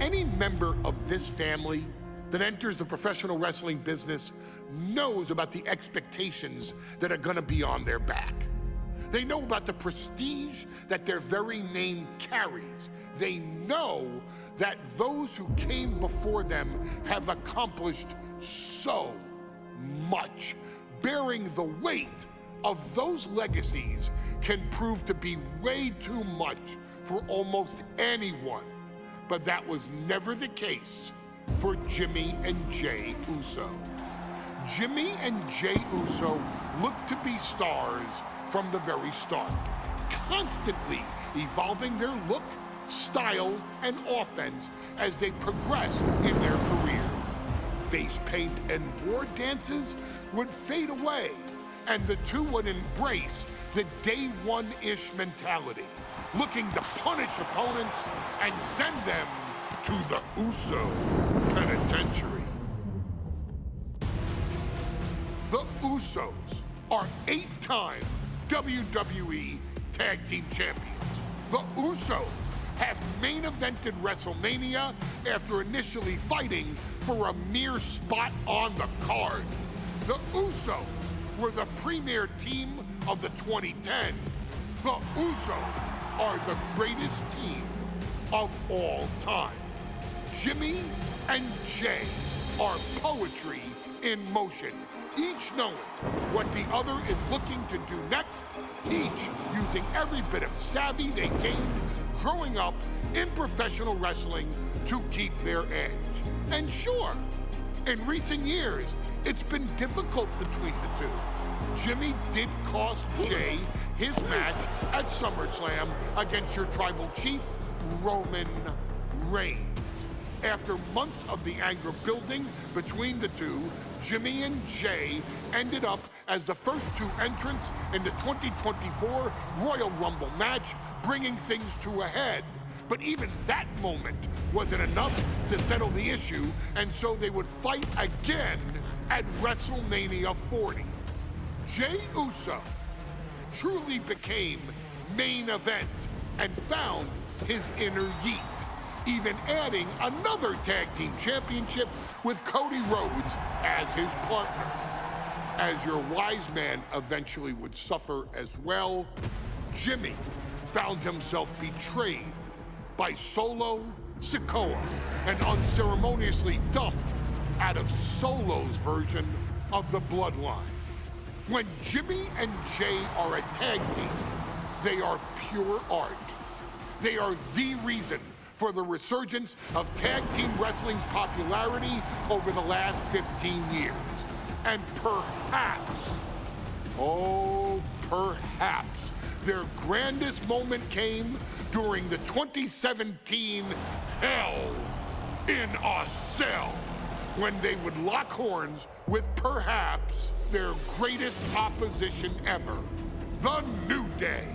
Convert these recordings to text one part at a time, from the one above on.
Any member of this family that enters the professional wrestling business knows about the expectations that are gonna be on their back. They know about the prestige that their very name carries. They know that those who came before them have accomplished so much. Bearing the weight of those legacies can prove to be way too much for almost anyone. But that was never the case for Jimmy and Jey Uso. Jimmy and Jey Uso looked to be stars from the very start, constantly evolving their look, style, and offense as they progressed in their careers. Face paint and war dances would fade away, and the two would embrace the day one-ish mentality, looking to punish opponents and send them to the Uso penitentiary. The Usos are 8-time WWE Tag Team Champions. The Usos have main evented WrestleMania after initially fighting for a mere spot on the card. The Usos were the premier team of the 2010s. The Usos are the greatest team of all time. Jimmy and Jey are poetry in motion, each knowing what the other is looking to do next, each using every bit of savvy they gained growing up in professional wrestling to keep their edge. And sure, in recent years, it's been difficult between the two. Jimmy did cost Jey his match at SummerSlam against your tribal chief, Roman Reigns. After months of the anger building between the two, Jimmy and Jey ended up as the first two entrants in the 2024 Royal Rumble match, bringing things to a head. But even that moment wasn't enough to settle the issue, and so they would fight again at WrestleMania 40. Jey Uso truly became main event and found his inner yeet, even adding another tag team championship with Cody Rhodes as his partner. As your wise man eventually would suffer as well, Jimmy found himself betrayed by Solo Sikoa and unceremoniously dumped out of Solo's version of the Bloodline. When Jimmy and Jey are a tag team, they are pure art. They are the reason for the resurgence of tag team wrestling's popularity over the last 15 years. And perhaps, oh, perhaps, their grandest moment came during the 2017 Hell in a Cell, when they would lock horns with perhaps their greatest opposition ever, The New Day.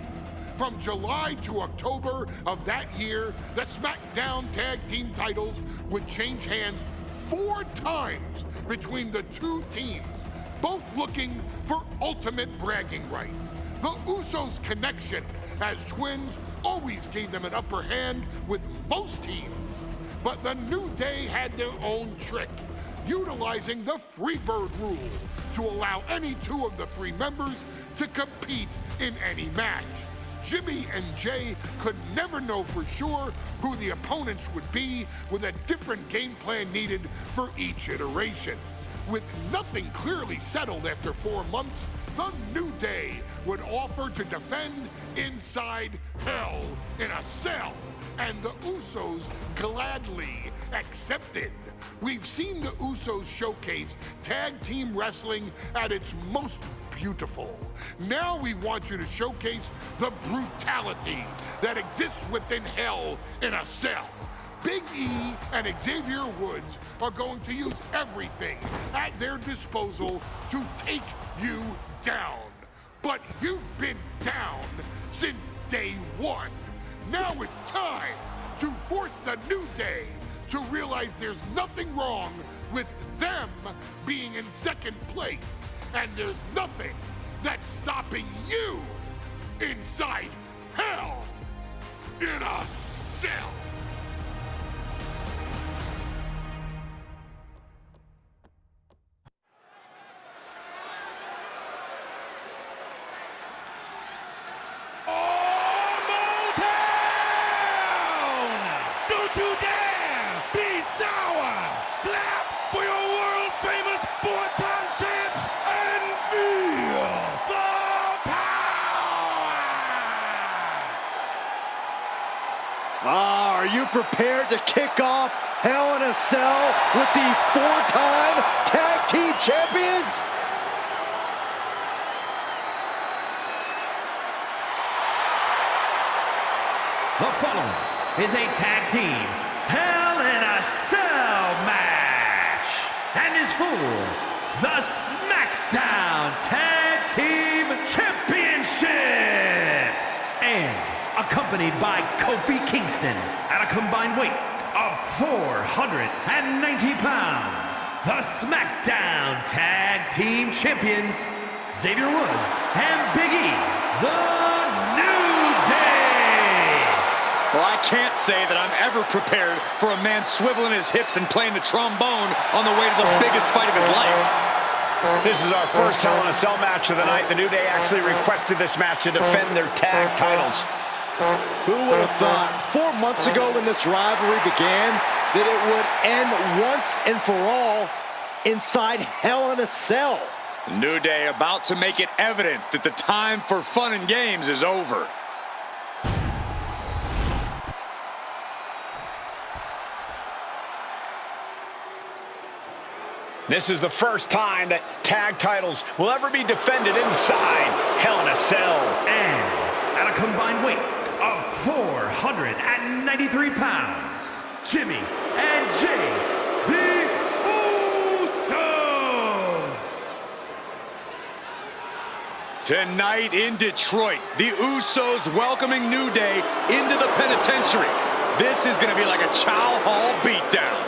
From July to October of that year, the SmackDown Tag Team titles would change hands 4 times between the two teams, both looking for ultimate bragging rights. The Usos' connection as twins always gave them an upper hand with most teams. But the New Day had their own trick, utilizing the Freebird rule to allow any 2 of the 3 members to compete in any match. Jimmy and Jey could never know for sure who the opponents would be, with a different game plan needed for each iteration. With nothing clearly settled after 4 months, the New Day would offer to defend inside Hell in a Cell, and the Usos gladly accepted. We've seen the Usos showcase tag team wrestling at its most beautiful. Now we want you to showcase the brutality that exists within Hell in a Cell. Big E and Xavier Woods are going to use everything at their disposal to take you down. But you've been down since day one. Now it's time to force the New Day to realize there's nothing wrong with them being in second place, and there's nothing that's stopping you inside Hell in a Cell. prepared to kick off Hell in a Cell with the 4-time tag team champions? The following is a tag team Hell in a Cell match and is for the SmackDown Tag Team Championship and accompanied by Kofi Kingston at a combined weight of 490 pounds. The SmackDown Tag Team Champions, Xavier Woods and Big E, the New Day. Well, I can't say that I'm ever prepared for a man swiveling his hips and playing the trombone on the way to the biggest fight of his life. This is our first Hell in a Cell match of the night. The New Day actually requested this match to defend their tag titles. Who would have thought 4 months ago when this rivalry began that it would end once and for all inside Hell in a Cell? New Day about to make it evident that the time for fun and games is over. This is the first time that tag titles will ever be defended inside Hell in a Cell. And at a combined weight of 493 pounds, Jimmy and Jay, the Usos. Tonight in Detroit, the Usos welcoming New Day into the penitentiary. This is going to be like a Chow Hall beatdown.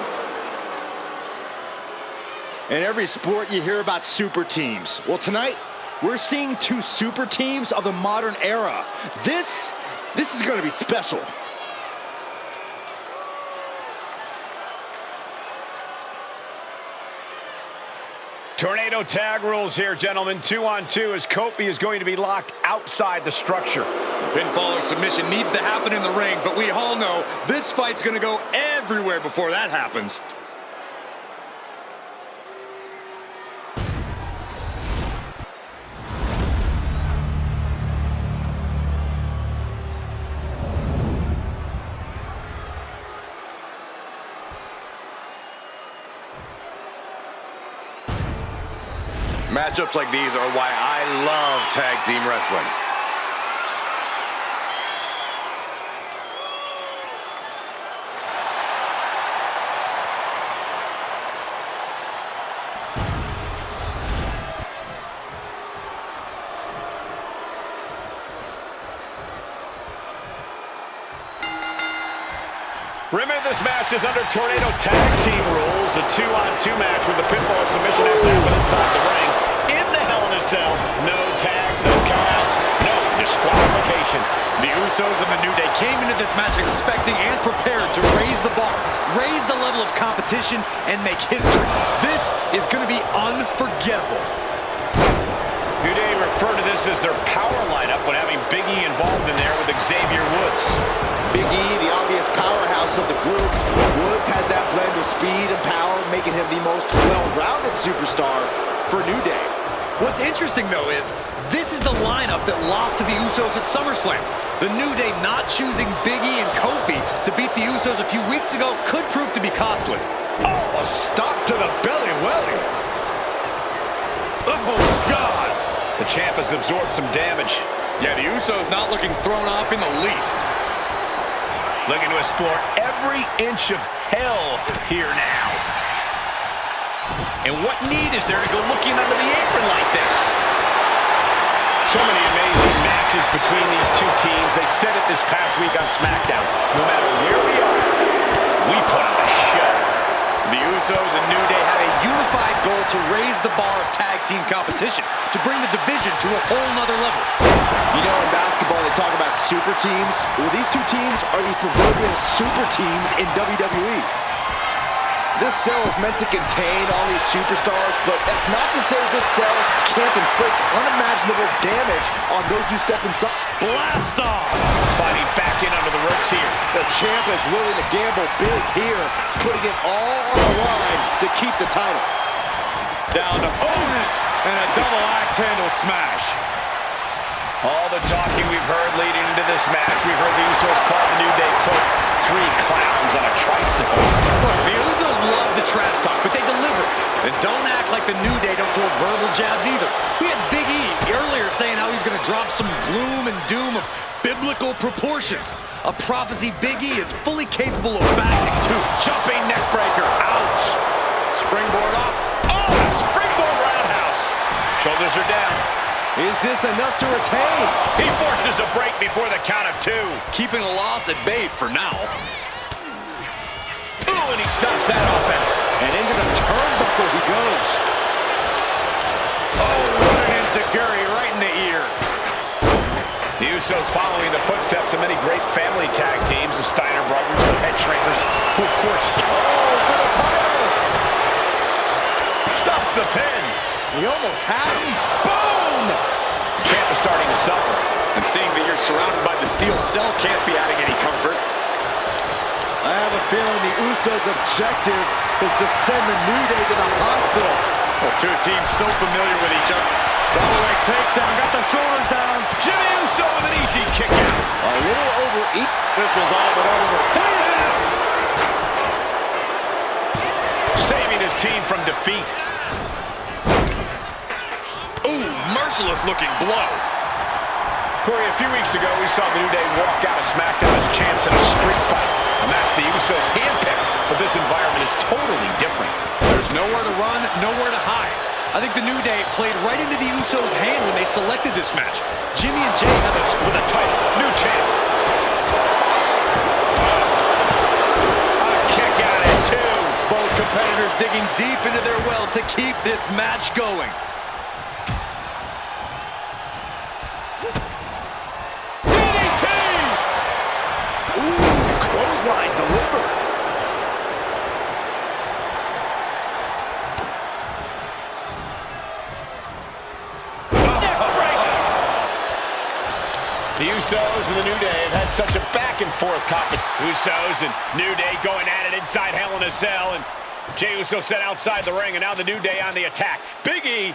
In every sport, you hear about super teams. Well, tonight, we're seeing 2 super teams of the modern era. This is going to be special. Tornado tag rules here, gentlemen. 2-on-2 as Kofi is going to be locked outside the structure. Pinfall or submission needs to happen in the ring, but we all know this fight's going to go everywhere before that happens. Matchups like these are why I love tag team wrestling. Remember, this match is under Tornado tag team rules. A 2-on-2 match with the pinfall or submission has to happen inside the ring. In the Hell in a Cell, no tags, no countouts, no disqualification. The Usos and the New Day came into this match expecting and prepared to raise the bar, raise the level of competition, and make history. This is going to be unforgettable. New Day refer to this as their power lineup when having Big E involved in there with Xavier Woods. Big E, the obvious powerhouse of the group. Woods has that blend of speed and power, making him the most well-rounded superstar for New Day. What's interesting, though, is this is the lineup that lost to the Usos at SummerSlam. The New Day not choosing Big E and Kofi to beat the Usos a few weeks ago could prove to be costly. Oh, a stop to the belly welly. Oh, God. The champ has absorbed some damage. Yeah, the Usos not looking thrown off in the least. Looking to explore every inch of hell here now. And what need is there to go looking under the apron like this? So many amazing matches between these two teams. They said it this past week on SmackDown. No matter where we are, we put on a show. The Usos and New Day have a unified goal to raise the bar of tag team competition, to bring the division to a whole nother level. You know, in basketball, they talk about super teams. Well, these 2 teams are the proverbial super teams in WWE. This cell is meant to contain all these superstars, but that's not to say this cell can't inflict unimaginable damage on those who step inside. Blast off! Sliding back in under the ropes here. The champ is willing to gamble big here, putting it all on the line to keep the title. Down to own it, and a double axe handle smash. All the talking we've heard leading into this match, we've heard the Usos call the New Day, quote, three clowns on a tricycle. Look, the Usos love the trash talk, but they deliver. And don't act like the New Day don't throw verbal jabs either. We had Big E earlier saying how he's going to drop some gloom and doom of biblical proportions. A prophecy Big E is fully capable of backing, too. Jumping neck breaker. Ouch. Springboard up. Oh, a springboard roundhouse. Shoulders are down. Is this enough to retain? He forces a break before the count of two. Keeping a loss at bay for now. Ooh, and he stops that offense. And into the turnbuckle he goes. Oh, what an enziguri right in the ear. The Usos following the footsteps of many great family tag teams, the Steiner brothers, the Head Shrinkers, who of course, For the title! stops the pin. He almost had him. Boom! Champ is starting to suffer. And seeing that you're surrounded by the steel cell can't be adding any comfort. I have a feeling the Usos' objective is to send the New Day to the hospital. Well, two teams so familiar with each other. Double leg takedown, got the shoulders down. Jimmy Uso with an easy kick out. A little over eat. This was all but over. Saving his team from defeat. Ooh, merciless looking blow. Corey, a few weeks ago, we saw the New Day walk out of SmackDown as champs in a street fight. A match the Usos handpicked, but this environment is totally different. There's nowhere to run, nowhere to hide. I think the New Day played right into the Usos' hand when they selected this match. Jimmy and Jay have a With a title, new champ. A kick out at two. both competitors digging deep into their well to keep this match going. DDT! Ooh, clothesline delivered. The Usos and the New Day have had such a back-and-forth competition. Usos and New Day going at it inside Hell in a Cell, and Jey Uso set outside the ring, and now the New Day on the attack. Big E,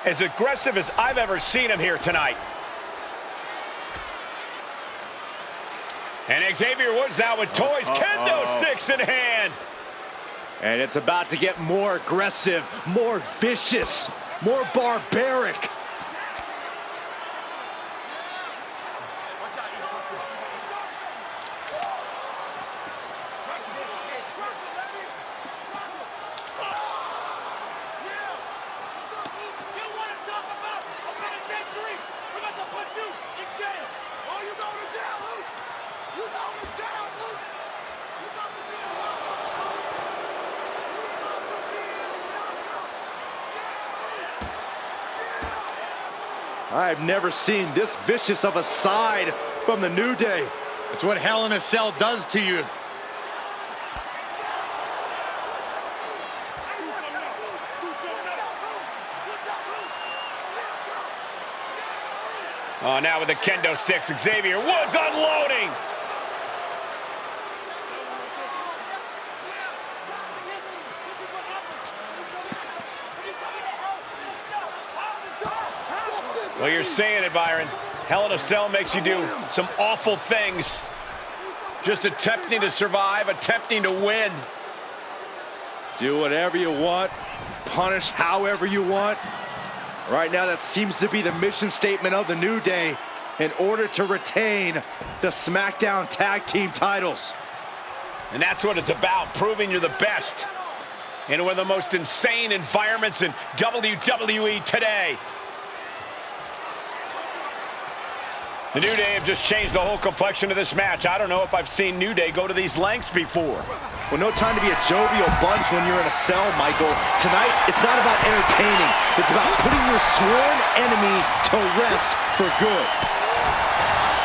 as aggressive as I've ever seen him here tonight. And Xavier Woods now with toys, kendo sticks in hand. And it's about to get more aggressive, more vicious, more barbaric. I've never seen this vicious of a side from the New Day. It's what Hell in a Cell does to you. Oh, now with the kendo sticks, Xavier Woods unloading. Well, you're saying it, Byron. Hell in a Cell makes you do some awful things. Just attempting to survive, attempting to win. Do whatever you want, punish however you want. Right now, that seems to be the mission statement of the New Day in order to retain the SmackDown Tag Team titles. And that's what it's about, proving you're the best in one of the most insane environments in WWE today. The New Day have just changed the whole complexion of this match. I don't know if I've seen New Day go to these lengths before. Well, no time to be a jovial bunch when you're in a cell, Michael. Tonight, it's not about entertaining. It's about putting your sworn enemy to rest for good.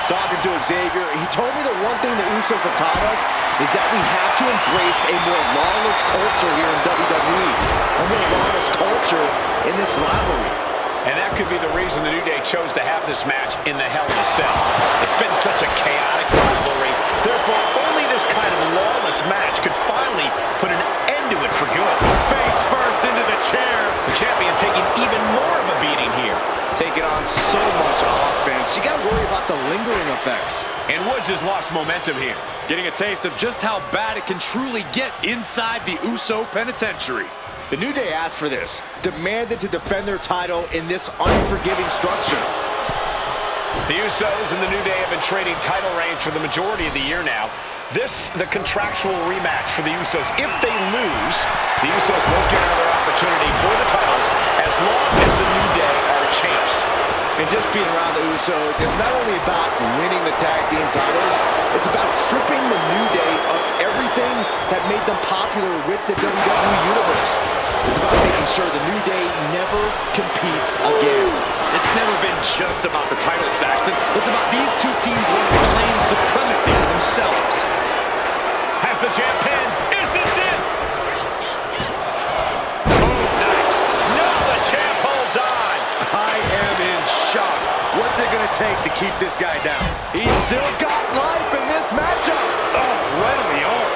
Talking to Xavier, he told me the one thing the Usos have taught us is that we have to embrace a more lawless culture here in WWE. A more lawless culture in this rivalry. And that could be the reason the New Day chose to have this match in the Hell in a Cell. It's been such a chaotic rivalry. Therefore, only this kind of lawless match could finally put an end to it for good. Face first into the chair. The champion taking even more of a beating here. Taking on so much offense. the lingering effects. And Woods has lost momentum here. Getting a taste of just how bad it can truly get inside the Uso penitentiary. The New Day asked for this, demanded to defend their title in this unforgiving structure. The Usos and the New Day have been trading title reigns for the majority of the year now. This, the contractual rematch for the Usos. If they lose, the Usos won't get another opportunity for the titles as long as the New Day are champs. And just being around the Usos, it's not only about winning the tag team titles, it's about stripping the New Day of everything that made them popular with the WWE Universe. It's about making sure the New Day never competes again. It's never been just about the title, Saxton. It's about these two teams wanting to claim supremacy for themselves. Has the champ pinned? Is this it? Oh, nice. No, the champ holds on. I am in shock. What's it going to take to keep this guy down? He's still got life in this matchup. Oh, right on the arm.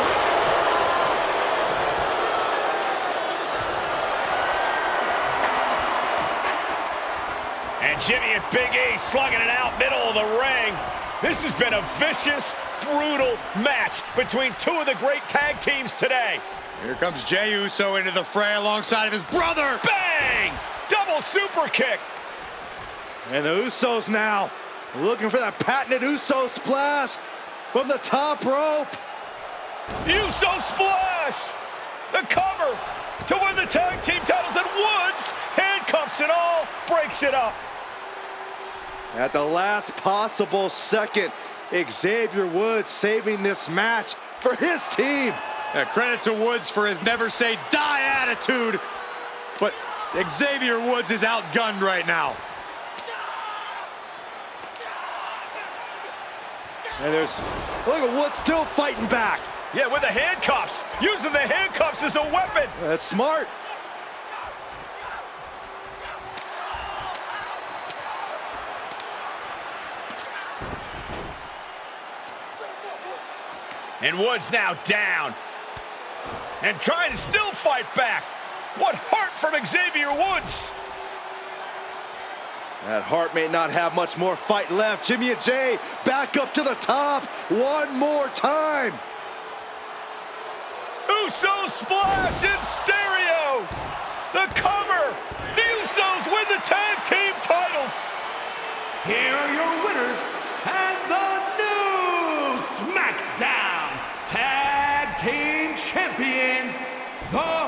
And Jimmy and Big E slugging it out middle of the ring. This has been a vicious, brutal match between two of the great tag teams today. Here comes Jey Uso into the fray alongside of his brother. Bang! Double super kick. And the Usos now looking for that patented Uso splash from the top rope. Uso splash. The cover to win the tag team titles, and Woods handcuffs it all, breaks it up. At the last possible second, Xavier Woods saving this match for his team. Credit to Woods for his never say die attitude, but Xavier Woods is outgunned right now. And look at Woods still fighting back. Yeah, with the handcuffs. Using the handcuffs as a weapon. That's smart. And Woods now down. And trying to still fight back. What heart from Xavier Woods. That Hart may not have much more fight left. Jimmy and Jey back up to the top one more time. Uso splash in stereo. The cover. The Usos win the tag team titles. Here are your winners and the new SmackDown Tag Team Champions, the